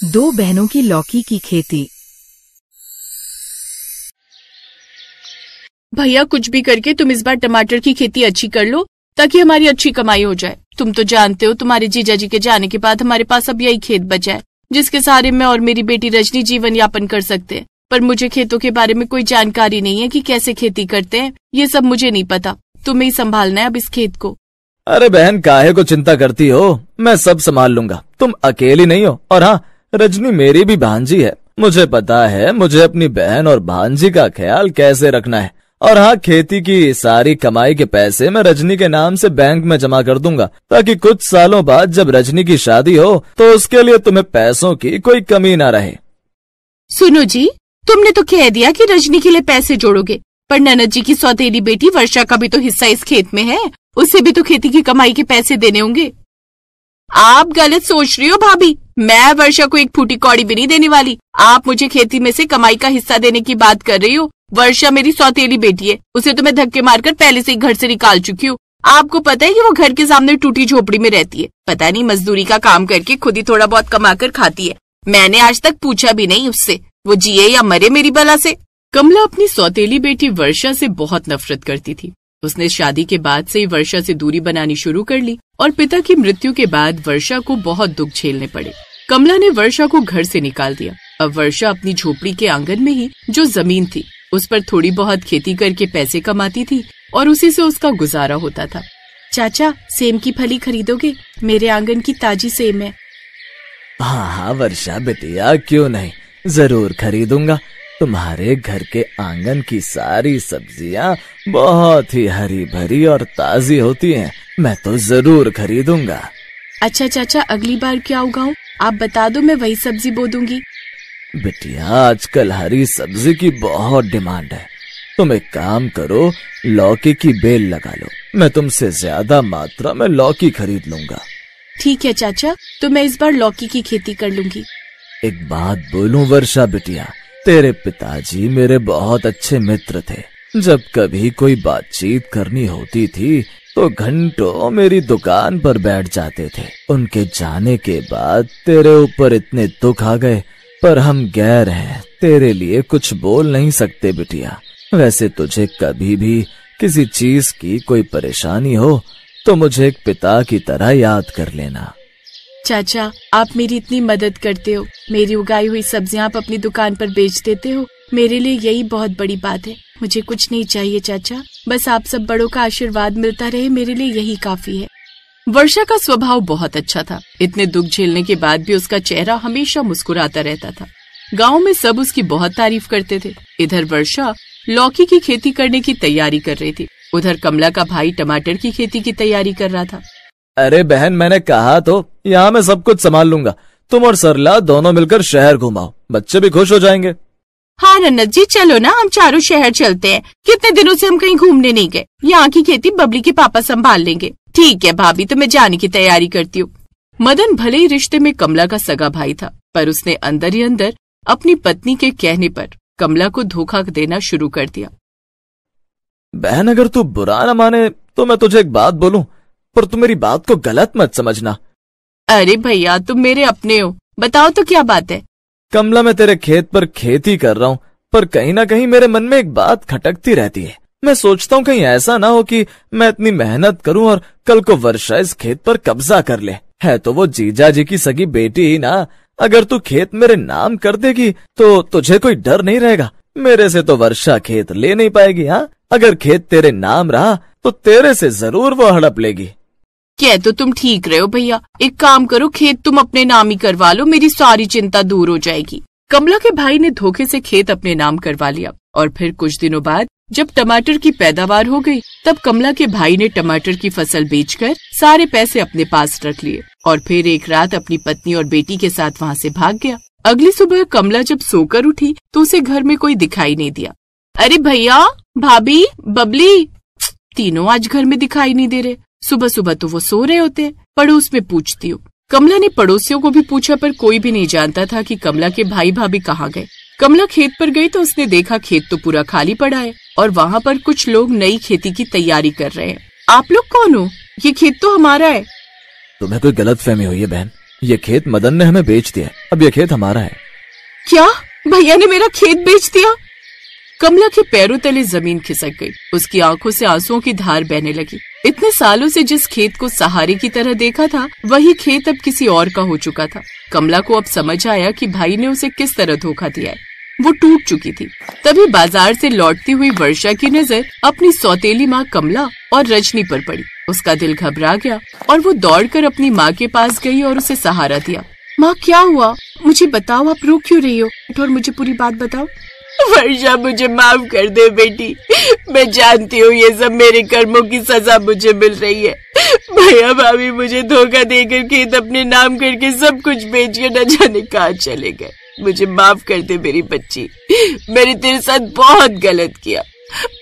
दो बहनों की लौकी की खेती। भैया कुछ भी करके तुम इस बार टमाटर की खेती अच्छी कर लो ताकि हमारी अच्छी कमाई हो जाए। तुम तो जानते हो तुम्हारे जीजा जी के जाने के बाद हमारे पास अब यही खेत बचा है जिसके सहारे मैं और मेरी बेटी रजनी जीवन यापन कर सकते हैं। पर मुझे खेतों के बारे में कोई जानकारी नहीं है कि कैसे खेती करते हैं, ये सब मुझे नहीं पता। तुम्हें ही संभालना है अब इस खेत को। अरे बहन काहे को चिंता करती हो, मैं सब संभाल लूंगा। तुम अकेली नहीं हो। और हाँ, रजनी मेरी भी भांजी है। मुझे पता है मुझे अपनी बहन और भांजी का ख्याल कैसे रखना है। और हाँ, खेती की सारी कमाई के पैसे मैं रजनी के नाम से बैंक में जमा कर दूंगा ताकि कुछ सालों बाद जब रजनी की शादी हो तो उसके लिए तुम्हें पैसों की कोई कमी ना रहे। सुनो जी, तुमने तो कह दिया कि रजनी के लिए पैसे जोड़ोगे, पर ननद जी की सौतेली बेटी वर्षा का भी तो हिस्सा इस खेत में है, उसे भी तो खेती की कमाई के पैसे देने होंगे। आप गलत सोच रही हो भाभी, मैं वर्षा को एक फूटी कौड़ी भी नहीं देने वाली। आप मुझे खेती में से कमाई का हिस्सा देने की बात कर रही हो। वर्षा मेरी सौतेली बेटी है, उसे तो मैं धक्के मारकर पहले से ही घर से निकाल चुकी हूँ। आपको पता है कि वो घर के सामने टूटी झोपड़ी में रहती है। पता नहीं मजदूरी का काम करके खुद ही थोड़ा बहुत कमा कर खाती है। मैंने आज तक पूछा भी नहीं उससे वो जिए या मरे मेरी बला से। कमला अपनी सौतेली बेटी वर्षा से बहुत नफरत करती थी। उसने शादी के बाद से ही वर्षा से दूरी बनानी शुरू कर ली और पिता की मृत्यु के बाद वर्षा को बहुत दुख झेलने पड़े। कमला ने वर्षा को घर से निकाल दिया। अब वर्षा अपनी झोपड़ी के आंगन में ही जो जमीन थी उस पर थोड़ी बहुत खेती करके पैसे कमाती थी और उसी से उसका गुजारा होता था। चाचा, सेम की फली खरीदोगे? मेरे आंगन की ताजी सेम है। हाँ वर्षा बेटिया, क्यों नहीं, जरूर खरीदूंगा। तुम्हारे घर के आंगन की सारी सब्जियां बहुत ही हरी भरी और ताजी होती हैं। मैं तो जरूर खरीदूंगा। अच्छा चाचा, अगली बार क्या उगाऊं? आप बता दो, मैं वही सब्जी बो दूंगी। बिटिया, आजकल हरी सब्जी की बहुत डिमांड है। तुम एक काम करो, लौकी की बेल लगा लो। मैं तुमसे ज्यादा मात्रा में लौकी खरीद लूंगा। ठीक है चाचा, तो मैं इस बार लौकी की खेती कर लूंगी। एक बात बोलूं वर्षा बिटिया, तेरे पिताजी मेरे बहुत अच्छे मित्र थे। जब कभी कोई बातचीत करनी होती थी तो घंटों मेरी दुकान पर बैठ जाते थे। उनके जाने के बाद तेरे ऊपर इतने दुख आ गए, पर हम गैर हैं, तेरे लिए कुछ बोल नहीं सकते बिटिया। वैसे तुझे कभी भी किसी चीज की कोई परेशानी हो तो मुझे एक पिता की तरह याद कर लेना। चाचा, आप मेरी इतनी मदद करते हो, मेरी उगाई हुई सब्जियां आप अपनी दुकान पर बेच देते हो, मेरे लिए यही बहुत बड़ी बात है। मुझे कुछ नहीं चाहिए चाचा, बस आप सब बड़ों का आशीर्वाद मिलता रहे, मेरे लिए यही काफी है। वर्षा का स्वभाव बहुत अच्छा था। इतने दुख झेलने के बाद भी उसका चेहरा हमेशा मुस्कुराता रहता था। गांव में सब उसकी बहुत तारीफ करते थे। इधर वर्षा लौकी की खेती करने की तैयारी कर रही थी, उधर कमला का भाई टमाटर की खेती की तैयारी कर रहा था। अरे बहन, मैंने कहा तो यहाँ मैं सब कुछ संभाल लूंगा। तुम और सरला दोनों मिलकर शहर घुमाओ, बच्चे भी खुश हो जाएंगे। हाँ नन्नत जी, चलो ना, हम चारों शहर चलते हैं। कितने दिनों से हम कहीं घूमने नहीं गए। यहाँ की खेती बबली के पापा संभाल लेंगे। ठीक है भाभी, तो मैं जाने की तैयारी करती हूँ। मदन भले ही रिश्ते में कमला का सगा भाई था, पर उसने अंदर ही अंदर अपनी पत्नी के कहने पर कमला को धोखा देना शुरू कर दिया। बहन, अगर तू बुरा न माने तो मैं तुझे एक बात बोलूं, पर तू मेरी बात को गलत मत समझना। अरे भैया, तुम मेरे अपने हो, बताओ तो क्या बात है। कमला, मैं तेरे खेत पर खेती कर रहा हूँ, पर कहीं ना कहीं मेरे मन में एक बात खटकती रहती है। मैं सोचता हूँ कहीं ऐसा ना हो कि मैं इतनी मेहनत करूँ और कल को वर्षा इस खेत पर कब्जा कर ले। है तो वो जीजा जी की सगी बेटी ही ना। अगर तू खेत मेरे नाम कर देगी तो तुझे कोई डर नहीं रहेगा। मेरे से तो वर्षा खेत ले नहीं पाएगी। हाँ, अगर खेत तेरे नाम रहा तो तेरे से जरूर वो हड़प लेगी। क्या तो तुम ठीक रहे हो भैया, एक काम करो, खेत तुम अपने नाम ही करवा लो, मेरी सारी चिंता दूर हो जाएगी। कमला के भाई ने धोखे से खेत अपने नाम करवा लिया और फिर कुछ दिनों बाद जब टमाटर की पैदावार हो गई तब कमला के भाई ने टमाटर की फसल बेचकर सारे पैसे अपने पास रख लिए और फिर एक रात अपनी पत्नी और बेटी के साथ वहाँ से भाग गया। अगली सुबह कमला जब सोकर उठी तो उसे घर में कोई दिखाई नहीं दिया। अरे भैया, भाभी, बबली, तीनों आज घर में दिखाई नहीं दे रहे। सुबह सुबह तो वो सो रहे होते हैं। पड़ोस में पूछती हूँ। कमला ने पड़ोसियों को भी पूछा, पर कोई भी नहीं जानता था कि कमला के भाई भाभी कहाँ गए। कमला खेत पर गई तो उसने देखा खेत तो पूरा खाली पड़ा है और वहाँ पर कुछ लोग नई खेती की तैयारी कर रहे हैं। आप लोग कौन हो? ये खेत तो हमारा है। तुम्हें कोई गलतफहमी हुई है बहन। ये खेत मदन ने हमें बेच दिया, अब ये खेत हमारा है। क्या? भैया ने मेरा खेत बेच दिया? कमला के पैरों तले जमीन खिसक गई। उसकी आंखों से आंसुओं की धार बहने लगी। इतने सालों से जिस खेत को सहारे की तरह देखा था, वही खेत अब किसी और का हो चुका था। कमला को अब समझ आया कि भाई ने उसे किस तरह धोखा दिया है। वो टूट चुकी थी। तभी बाजार से लौटती हुई वर्षा की नजर अपनी सौतेली माँ कमला और रजनी पर पड़ी। उसका दिल घबरा गया और वो दौड़कर अपनी माँ के पास गई और उसे सहारा दिया। माँ, क्या हुआ? मुझे बताओ, आप रो क्यों रही हो? और मुझे पूरी बात बताओ। वर्षा, मुझे माफ कर दे बेटी। मैं जानती हूँ ये सब मेरे कर्मों की सजा मुझे मिल रही है। भैया भाभी मुझे धोखा देकर खेत अपने नाम करके सब कुछ बेच के न जाने कहाँ चले गए। मुझे माफ कर दे मेरी बच्ची। मैंने तेरे साथ बहुत गलत किया,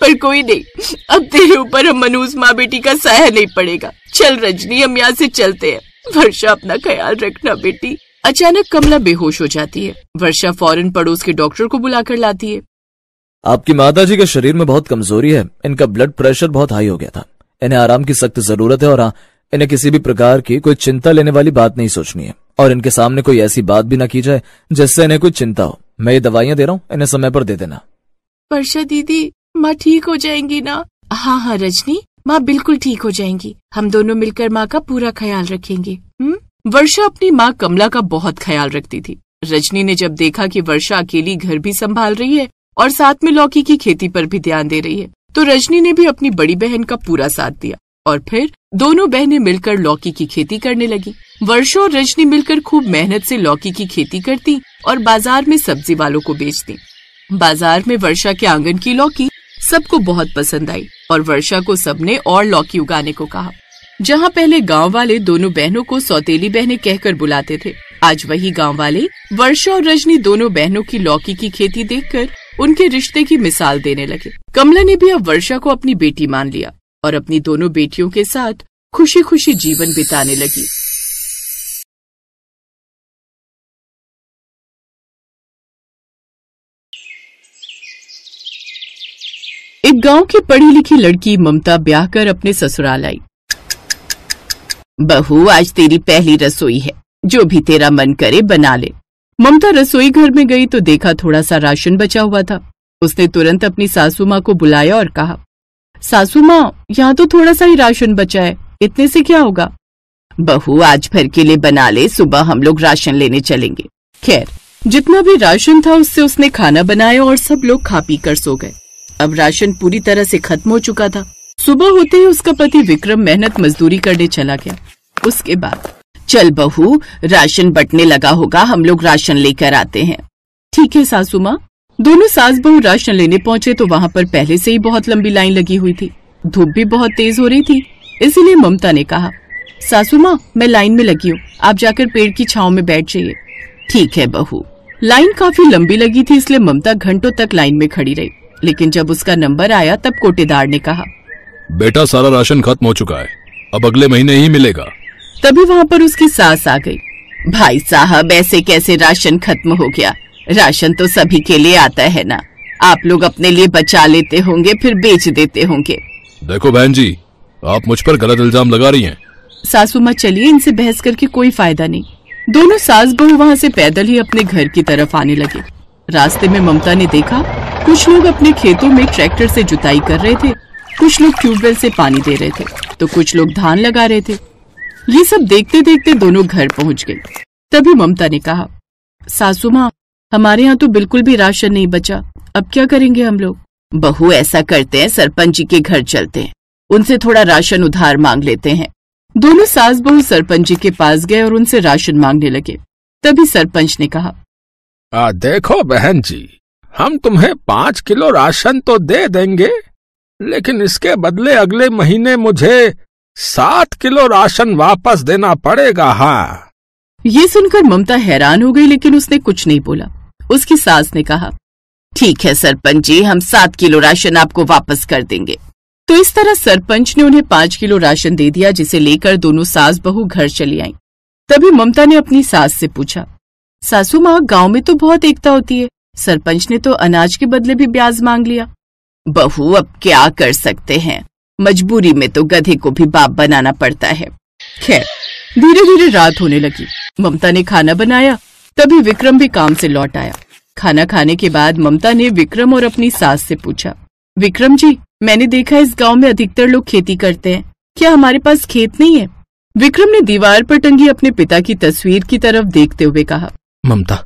पर कोई नहीं, अब तेरे ऊपर हम मनूस माँ बेटी का साया नहीं पड़ेगा। चल रजनी, हम यहाँ से चलते हैं। वर्षा, अपना ख्याल रखना बेटी। अचानक कमला बेहोश हो जाती है। वर्षा फौरन पड़ोस के डॉक्टर को बुलाकर लाती है। आपकी माताजी के शरीर में बहुत कमजोरी है, इनका ब्लड प्रेशर बहुत हाई हो गया था। इन्हें आराम की सख्त जरूरत है और हाँ, इन्हें किसी भी प्रकार की कोई चिंता लेने वाली बात नहीं सोचनी है और इनके सामने कोई ऐसी बात भी ना की जाए जिससे इन्हें कोई चिंता हो। मैं ये दवाइयां दे रहा हूँ, इन्हें समय पर दे देना। वर्षा दीदी, माँ ठीक हो जाएंगी ना? हाँ रजनी, माँ बिल्कुल ठीक हो जाएंगी। हम दोनों मिलकर माँ का पूरा ख्याल रखेंगे। वर्षा अपनी माँ कमला का बहुत ख्याल रखती थी। रजनी ने जब देखा कि वर्षा अकेली घर भी संभाल रही है और साथ में लौकी की खेती पर भी ध्यान दे रही है, तो रजनी ने भी अपनी बड़ी बहन का पूरा साथ दिया और फिर दोनों बहनें मिलकर लौकी की खेती करने लगी। वर्षा और रजनी मिलकर खूब मेहनत से लौकी की खेती करती और बाजार में सब्जी वालों को बेचती। बाजार में वर्षा के आंगन की लौकी सबको बहुत पसंद आई और वर्षा को सबने और लौकी उगाने को कहा। जहाँ पहले गांव वाले दोनों बहनों को सौतेली बहनें कहकर बुलाते थे, आज वही गांव वाले वर्षा और रजनी दोनों बहनों की लौकी की खेती देखकर उनके रिश्ते की मिसाल देने लगे। कमला ने भी अब वर्षा को अपनी बेटी मान लिया और अपनी दोनों बेटियों के साथ खुशी खुशी जीवन बिताने लगी। एक गांव की पढ़ी लिखी लड़की ममता ब्याह कर अपने ससुराल आई। बहू, आज तेरी पहली रसोई है, जो भी तेरा मन करे बना ले। ममता रसोई घर में गई तो देखा थोड़ा सा राशन बचा हुआ था। उसने तुरंत अपनी सासू माँ को बुलाया और कहा, सासू माँ, यहाँ तो थोड़ा सा ही राशन बचा है, इतने से क्या होगा? बहू, आज भर के लिए बना ले, सुबह हम लोग राशन लेने चलेंगे। खैर, जितना भी राशन था उससे उसने खाना बनाया और सब लोग खा पी कर सो गए। अब राशन पूरी तरह से खत्म हो चुका था। सुबह होते ही उसका पति विक्रम मेहनत मजदूरी करने चला गया। उसके बाद, चल बहू, राशन बंटने लगा होगा, हम लोग राशन लेकर आते हैं। ठीक है सासू माँ। दोनों सास बहू राशन लेने पहुँचे तो वहाँ पर पहले से ही बहुत लंबी लाइन लगी हुई थी। धूप भी बहुत तेज हो रही थी, इसीलिए ममता ने कहा, सासू माँ, मैं लाइन में लगी हूँ, आप जाकर पेड़ की छांव में बैठ जाइए। ठीक है बहू। लाइन काफी लंबी लगी थी, इसलिए ममता घंटों तक लाइन में खड़ी रही। लेकिन जब उसका नंबर आया तब कोटेदार ने कहा, बेटा, सारा राशन खत्म हो चुका है, अब अगले महीने ही मिलेगा। तभी वहाँ पर उसकी सास आ गई। भाई साहब, ऐसे कैसे राशन खत्म हो गया? राशन तो सभी के लिए आता है ना, आप लोग अपने लिए बचा लेते होंगे फिर बेच देते होंगे। देखो बहन जी, आप मुझ पर गलत इल्जाम लगा रही हैं। सासू माँ, चलिए, इनसे बहस करके कोई फायदा नहीं। दोनों सास बहू वहाँ से पैदल ही अपने घर की तरफ आने लगे। रास्ते में ममता ने देखा कुछ लोग अपने खेतों में ट्रैक्टर से जुताई कर रहे थे, कुछ लोग ट्यूबवेल से पानी दे रहे थे, तो कुछ लोग धान लगा रहे थे। ये सब देखते देखते दोनों घर पहुँच गए। तभी ममता ने कहा, सासू माँ, हमारे यहाँ तो बिल्कुल भी राशन नहीं बचा, अब क्या करेंगे हम लोग? बहू, ऐसा करते हैं, सरपंच जी के घर चलते हैं, उनसे थोड़ा राशन उधार मांग लेते हैं। दोनों सास बहू सरपंच जी के पास गए और उनसे राशन मांगने लगे। तभी सरपंच ने कहा, देखो बहन जी, हम तुम्हें 5 किलो राशन तो दे देंगे, लेकिन इसके बदले अगले महीने मुझे 7 किलो राशन वापस देना पड़ेगा। हाँ। ये सुनकर ममता हैरान हो गई, लेकिन उसने कुछ नहीं बोला। उसकी सास ने कहा, ठीक है सरपंच जी, हम 7 किलो राशन आपको वापस कर देंगे। तो इस तरह सरपंच ने उन्हें 5 किलो राशन दे दिया, जिसे लेकर दोनों सास बहू घर चली आईं। तभी ममता ने अपनी सास से पूछा, सासू माँ, गांव में तो बहुत एकता होती है, सरपंच ने तो अनाज के बदले भी ब्याज मांग लिया। बहू, अब क्या कर सकते हैं, मजबूरी में तो गधे को भी बाप बनाना पड़ता है। खैर, धीरे धीरे रात होने लगी। ममता ने खाना बनाया, तभी विक्रम भी काम से लौट आया। खाना खाने के बाद ममता ने विक्रम और अपनी सास से पूछा, विक्रम जी, मैंने देखा इस गांव में अधिकतर लोग खेती करते हैं, क्या हमारे पास खेत नहीं है? विक्रम ने दीवार पर टंगी अपने पिता की तस्वीर की तरफ देखते हुए कहा, ममता,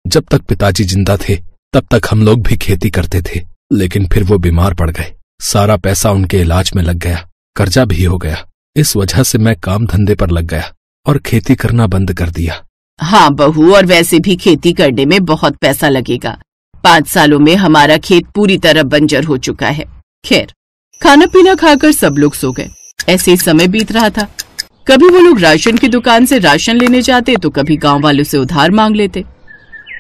जब तक पिताजी जिंदा थे तब तक हम लोग भी खेती करते थे, लेकिन फिर वो बीमार पड़ गए। सारा पैसा उनके इलाज में लग गया, कर्जा भी हो गया। इस वजह से मैं काम धंधे पर लग गया और खेती करना बंद कर दिया। हाँ बहू, और वैसे भी खेती करने में बहुत पैसा लगेगा। 5 सालों में हमारा खेत पूरी तरह बंजर हो चुका है। खैर, खाना पीना खाकर सब लोग सो गए। ऐसे ही समय बीत रहा था। कभी वो लोग राशन की दुकान से राशन लेने जाते तो कभी गांव वालों से उधार मांग लेते।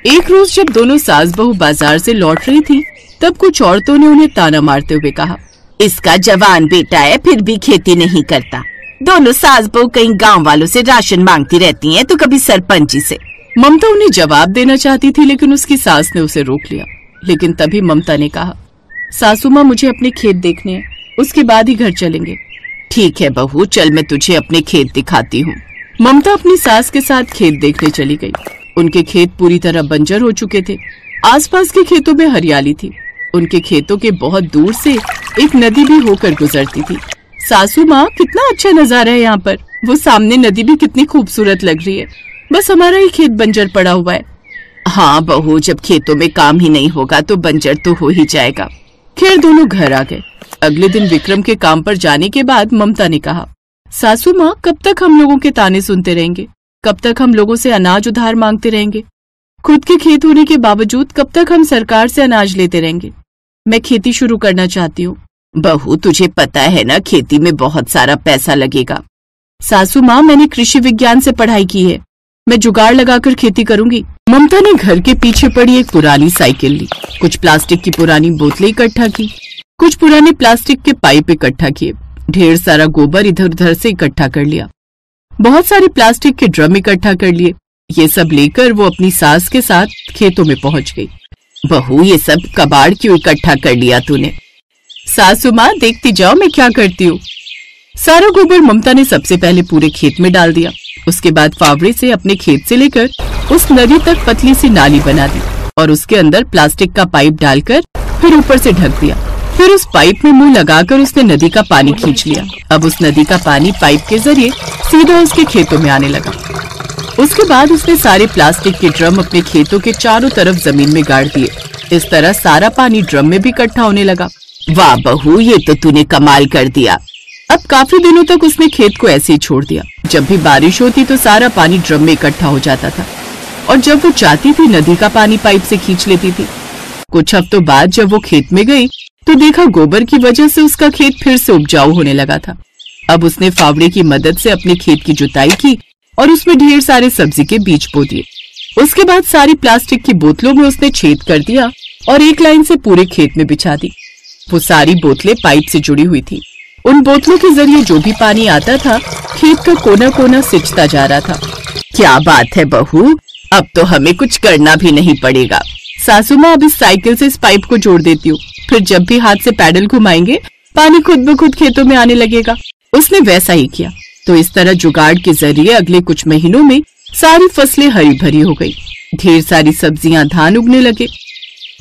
एक रोज जब दोनों सास बहू बाजार से लौट रही थी, तब कुछ औरतों ने उन्हें ताना मारते हुए कहा, इसका जवान बेटा है, फिर भी खेती नहीं करता। दोनों सास बहू कहीं गांव वालों से राशन मांगती रहती हैं, तो कभी सरपंच जी से। ममता उन्हें जवाब देना चाहती थी, लेकिन उसकी सास ने उसे रोक लिया। लेकिन तभी ममता ने कहा, सासू माँ, मुझे अपने खेत देखने हैं, उसके बाद ही घर चलेंगे। ठीक है बहू, चल मैं तुझे अपने खेत दिखाती हूँ। ममता अपनी सास के साथ खेत देखने चली गई। उनके खेत पूरी तरह बंजर हो चुके थे। आसपास के खेतों में हरियाली थी। उनके खेतों के बहुत दूर से एक नदी भी होकर गुजरती थी। सासू माँ, कितना अच्छा नजारा है यहाँ पर। वो सामने नदी भी कितनी खूबसूरत लग रही है। बस हमारा ही खेत बंजर पड़ा हुआ है। हाँ बहू, जब खेतों में काम ही नहीं होगा तो बंजर तो हो ही जाएगा। खैर, दोनों घर आ गए। अगले दिन विक्रम के काम पर जाने के बाद ममता ने कहा, सासू माँ, कब तक हम लोगों के ताने सुनते रहेंगे? कब तक हम लोगों से अनाज उधार मांगते रहेंगे? खुद के खेत होने के बावजूद कब तक हम सरकार से अनाज लेते रहेंगे? मैं खेती शुरू करना चाहती हूँ। बहू, तुझे पता है ना, खेती में बहुत सारा पैसा लगेगा। सासू माँ, मैंने कृषि विज्ञान से पढ़ाई की है। मैं जुगाड़ लगाकर खेती करूंगी। ममता ने घर के पीछे पड़ी एक पुरानी साइकिल ली, कुछ प्लास्टिक की पुरानी बोतलें इकट्ठा की, कुछ पुराने प्लास्टिक के पाइप इकट्ठा किए, ढेर सारा गोबर इधर उधर से इकट्ठा कर लिया, बहुत सारे प्लास्टिक के ड्रम इकट्ठा कर लिए। ये सब लेकर वो अपनी सास के साथ खेतों में पहुंच गई। बहू, ये सब कबाड़ क्यों इकट्ठा कर लिया तूने? सासू माँ, देखती जाओ मैं क्या करती हूँ। सारा गोबर ममता ने सबसे पहले पूरे खेत में डाल दिया। उसके बाद फावड़े से अपने खेत से लेकर उस नदी तक पतली सी नाली बना दी और उसके अंदर प्लास्टिक का पाइप डालकर फिर ऊपर से ढक दिया। फिर उस पाइप में मुंह लगाकर उसने नदी का पानी खींच लिया। अब उस नदी का पानी पाइप के जरिए सीधा उसके खेतों में आने लगा। उसके बाद उसने सारे प्लास्टिक के ड्रम अपने खेतों के चारों तरफ जमीन में गाड़ दिए। इस तरह सारा पानी ड्रम में भी इकट्ठा होने लगा। वाह बहू, ये तो तूने कमाल कर दिया। अब काफी दिनों तक उसने खेत को ऐसे ही छोड़ दिया। जब भी बारिश होती तो सारा पानी ड्रम में इकट्ठा हो जाता था और जब वो चाहती थी नदी का पानी पाइप से खींच लेती थी। कुछ हफ्तों बाद जब वो खेत में गई तो देखा गोबर की वजह से उसका खेत फिर से उपजाऊ होने लगा था। अब उसने फावड़े की मदद से अपने खेत की जुताई की और उसमें ढेर सारे सब्जी के बीज बो दिए। उसके बाद सारी प्लास्टिक की बोतलों में उसने छेद कर दिया और एक लाइन से पूरे खेत में बिछा दी। वो सारी बोतलें पाइप से जुड़ी हुई थी। उन बोतलों के जरिए जो भी पानी आता था खेत का कोना कोना सिंचता जा रहा था। क्या बात है बहू, अब तो हमें कुछ करना भी नहीं पड़ेगा। सासू माँ, अब इस साइकिल से इस पाइप को जोड़ देती हूँ, फिर जब भी हाथ से पैडल घुमाएंगे पानी खुद ब खुद खेतों में आने लगेगा। उसने वैसा ही किया। तो इस तरह जुगाड़ के जरिए अगले कुछ महीनों में सारी फसलें हरी भरी हो गई। ढेर सारी सब्जियां, धान उगने लगे।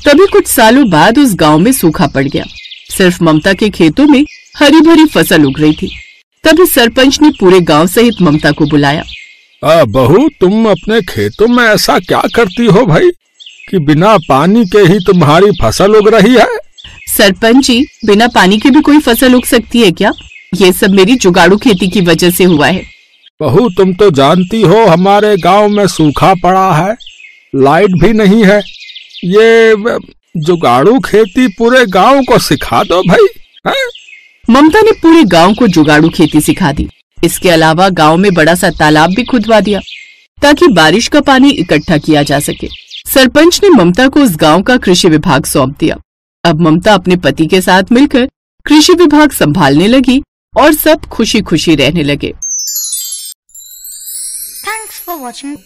तभी कुछ सालों बाद उस गांव में सूखा पड़ गया। सिर्फ ममता के खेतों में हरी भरी फसल उग रही थी। तभी सरपंच ने पूरे गांव सहित ममता को बुलाया। बहू, तुम अपने खेतों में ऐसा क्या करती हो भाई कि बिना पानी के ही तुम्हारी फसल उग रही है? सरपंच जी, बिना पानी के भी कोई फसल उग सकती है क्या? ये सब मेरी जुगाड़ू खेती की वजह से हुआ है। बहू, तुम तो जानती हो हमारे गांव में सूखा पड़ा है, लाइट भी नहीं है। ये जुगाड़ू खेती पूरे गांव को सिखा दो भाई, है? ममता ने पूरे गांव को जुगाड़ू खेती सिखा दी। इसके अलावा गांव में बड़ा सा तालाब भी खुदवा दिया ताकि बारिश का पानी इकट्ठा किया जा सके। सरपंच ने ममता को उस गांव का कृषि विभाग सौंप दिया। अब ममता अपने पति के साथ मिलकर कृषि विभाग संभालने लगी और सब खुशी खुशी रहने लगे। Thanks for watching.